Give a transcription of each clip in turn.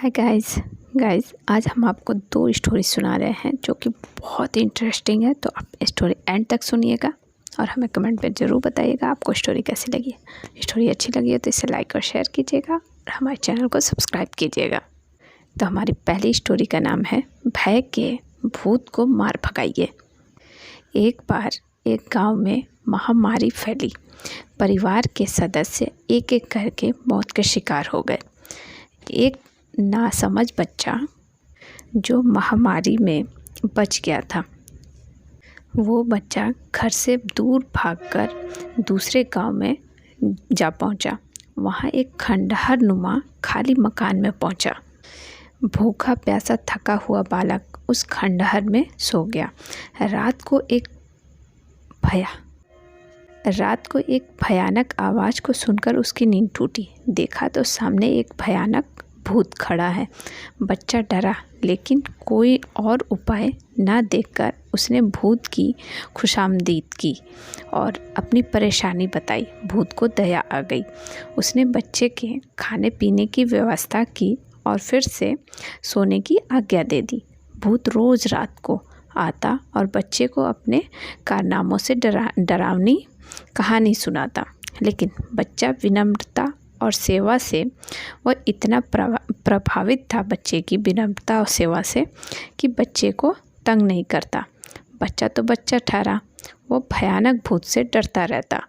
Hi guys आज हम आपको दो स्टोरी सुना रहे हैं जो कि बहुत इंटरेस्टिंग है। तो आप स्टोरी एंड तक सुनिएगा और हमें कमेंट पे ज़रूर बताइएगा आपको स्टोरी कैसी लगी। स्टोरी अच्छी लगी है तो इसे लाइक और शेयर कीजिएगा और हमारे चैनल को सब्सक्राइब कीजिएगा। तो हमारी पहली स्टोरी का नाम है भय के भूत को मार भगाइए। एक बार एक गांव में महामारी फैली। परिवार के सदस्य एक एक करके मौत के शिकार हो गए। एक नासमझ बच्चा जो महामारी में बच गया था, वो बच्चा घर से दूर भागकर दूसरे गांव में जा पहुंचा। वहां एक खंडहर नुमा खाली मकान में पहुंचा। भूखा प्यासा थका हुआ बालक उस खंडहर में सो गया। रात को एक भयानक आवाज़ को सुनकर उसकी नींद टूटी। देखा तो सामने एक भयानक भूत खड़ा है। बच्चा डरा, लेकिन कोई और उपाय ना देखकर उसने भूत की खुशामदीद की और अपनी परेशानी बताई। भूत को दया आ गई। उसने बच्चे के खाने पीने की व्यवस्था की और फिर से सोने की आज्ञा दे दी। भूत रोज़ रात को आता और बच्चे को अपने कारनामों से डरावनी कहानी सुनाता, लेकिन बच्चा विनम्रता और सेवा से वह इतना प्रभावित था बच्चे की विनम्रता और सेवा से कि बच्चे को तंग नहीं करता। बच्चा तो बच्चा ठहरा, वो भयानक भूत से डरता रहता।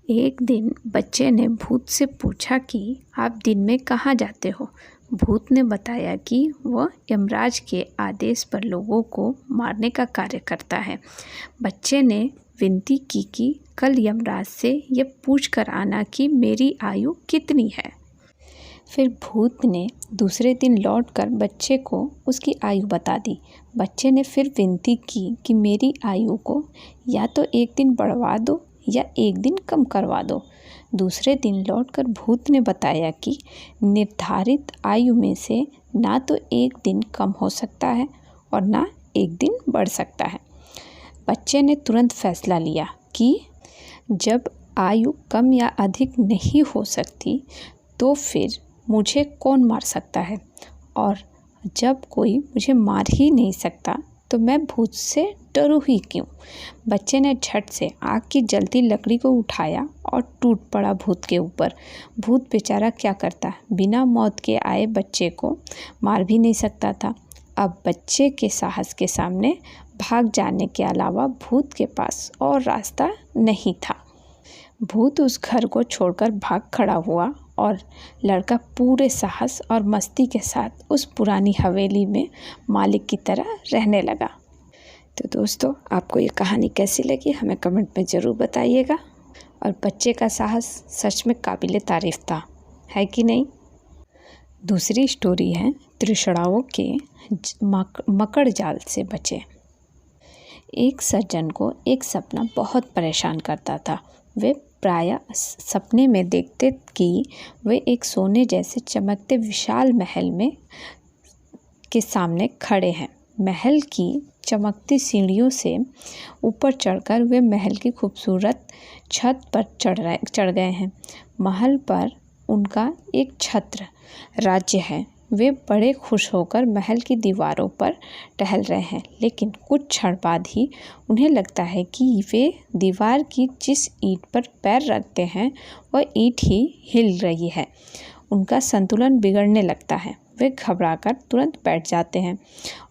एक दिन बच्चे ने भूत से पूछा कि आप दिन में कहाँ जाते हो। भूत ने बताया कि वह यमराज के आदेश पर लोगों को मारने का कार्य करता है। बच्चे ने विनती की कि कल यमराज से ये पूछ कर आना कि मेरी आयु कितनी है। फिर भूत ने दूसरे दिन लौटकर बच्चे को उसकी आयु बता दी। बच्चे ने फिर विनती की कि मेरी आयु को या तो एक दिन बढ़वा दो या एक दिन कम करवा दो। दूसरे दिन लौटकर भूत ने बताया कि निर्धारित आयु में से ना तो एक दिन कम हो सकता है और ना एक दिन बढ़ सकता है। बच्चे ने तुरंत फैसला लिया कि जब आयु कम या अधिक नहीं हो सकती तो फिर मुझे कौन मार सकता है, और जब कोई मुझे मार ही नहीं सकता तो मैं भूत से डरूं ही क्यों। बच्चे ने झट से आग की जलती लकड़ी को उठाया और टूट पड़ा भूत के ऊपर। भूत बेचारा क्या करता, बिना मौत के आए बच्चे को मार भी नहीं सकता था। अब बच्चे के साहस के सामने भाग जाने के अलावा भूत के पास और रास्ता नहीं था। भूत उस घर को छोड़कर भाग खड़ा हुआ और लड़का पूरे साहस और मस्ती के साथ उस पुरानी हवेली में मालिक की तरह रहने लगा। तो दोस्तों, आपको ये कहानी कैसी लगी हमें कमेंट में ज़रूर बताइएगा। और बच्चे का साहस सच में काबिले तारीफ़ था, है कि नहीं। दूसरी स्टोरी है तृषणाओं के मकड़ जाल से बचे। एक सज्जन को एक सपना बहुत परेशान करता था। वे प्रायः सपने में देखते कि वे एक सोने जैसे चमकते विशाल महल में के सामने खड़े हैं। महल की चमकती सीढ़ियों से ऊपर चढ़कर वे महल की खूबसूरत छत पर चढ़ गए हैं। महल पर उनका एक छत्र राज्य है। वे बड़े खुश होकर महल की दीवारों पर टहल रहे हैं, लेकिन कुछ क्षण बाद ही उन्हें लगता है कि वे दीवार की जिस ईंट पर पैर रखते हैं वह ईंट ही हिल रही है। उनका संतुलन बिगड़ने लगता है। वे घबराकर तुरंत बैठ जाते हैं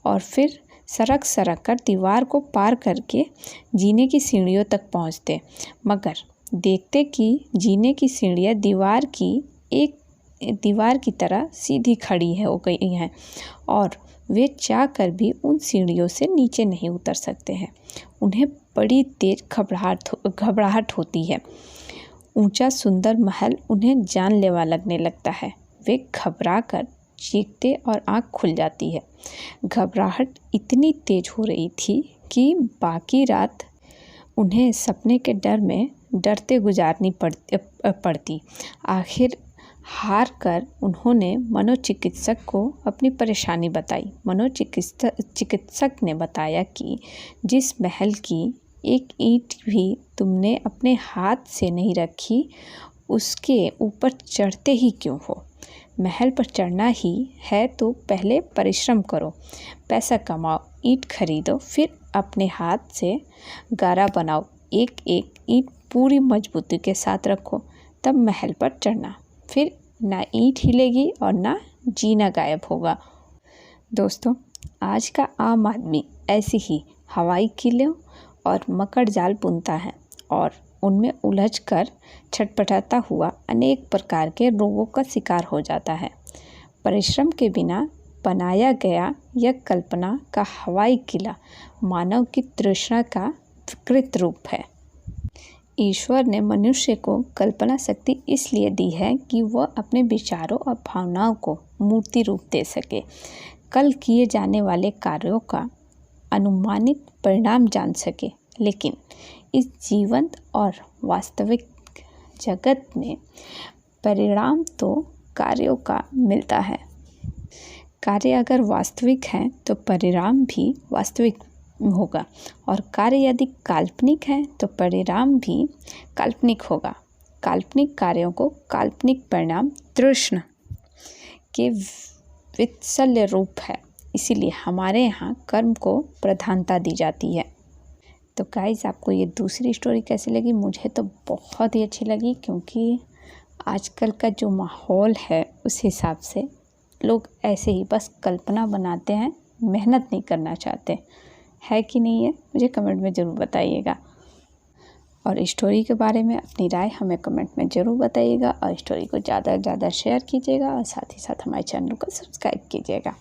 और फिर सरक कर दीवार को पार करके जीने की सीढ़ियों तक पहुंचते, मगर देखते कि जीने की सीढ़ियां दीवार की तरह सीधी खड़ी हो गई हैं और वे चाह कर भी उन सीढ़ियों से नीचे नहीं उतर सकते हैं। उन्हें बड़ी तेज घबराहट होती है। ऊंचा सुंदर महल उन्हें जानलेवा लगने लगता है। वे घबरा कर चीखते और आँख खुल जाती है। घबराहट इतनी तेज हो रही थी कि बाकी रात उन्हें सपने के डर में डरते गुजारनी पड़ती। आखिर हार कर उन्होंने मनोचिकित्सक को अपनी परेशानी बताई। चिकित्सक ने बताया कि जिस महल की एक ईंट भी तुमने अपने हाथ से नहीं रखी, उसके ऊपर चढ़ते ही क्यों हो। महल पर चढ़ना ही है तो पहले परिश्रम करो, पैसा कमाओ, ईंट खरीदो, फिर अपने हाथ से गारा बनाओ, एक एक ईंट पूरी मजबूती के साथ रखो, तब महल पर चढ़ना। फिर ना ईंट हिलेगी और ना जीना गायब होगा। दोस्तों, आज का आम आदमी ऐसे ही हवाई किलों और मकड़ जाल बुनता है और उनमें उलझकर छटपटाता हुआ अनेक प्रकार के रोगों का शिकार हो जाता है। परिश्रम के बिना बनाया गया यह कल्पना का हवाई किला मानव की तृष्णा का विकृत रूप है। ईश्वर ने मनुष्य को कल्पना शक्ति इसलिए दी है कि वह अपने विचारों और भावनाओं को मूर्ति रूप दे सके, कल किए जाने वाले कार्यों का अनुमानित परिणाम जान सके। लेकिन इस जीवंत और वास्तविक जगत में परिणाम तो कार्यों का मिलता है। कार्य अगर वास्तविक हैं तो परिणाम भी वास्तविक होगा, और कार्य यदि काल्पनिक है तो परिणाम भी काल्पनिक होगा। काल्पनिक कार्यों को काल्पनिक परिणाम तृष्णा के वित्सल्य रूप है, इसीलिए हमारे यहाँ कर्म को प्रधानता दी जाती है। तो गाइस, आपको ये दूसरी स्टोरी कैसी लगी? मुझे तो बहुत ही अच्छी लगी, क्योंकि आजकल का जो माहौल है उस हिसाब से लोग ऐसे ही बस कल्पना बनाते हैं, मेहनत नहीं करना चाहते, है कि नहीं है? मुझे कमेंट में ज़रूर बताइएगा। और स्टोरी के बारे में अपनी राय हमें कमेंट में ज़रूर बताइएगा, और स्टोरी को ज़्यादा से ज़्यादा शेयर कीजिएगा, और साथ ही साथ हमारे चैनल को सब्सक्राइब कीजिएगा।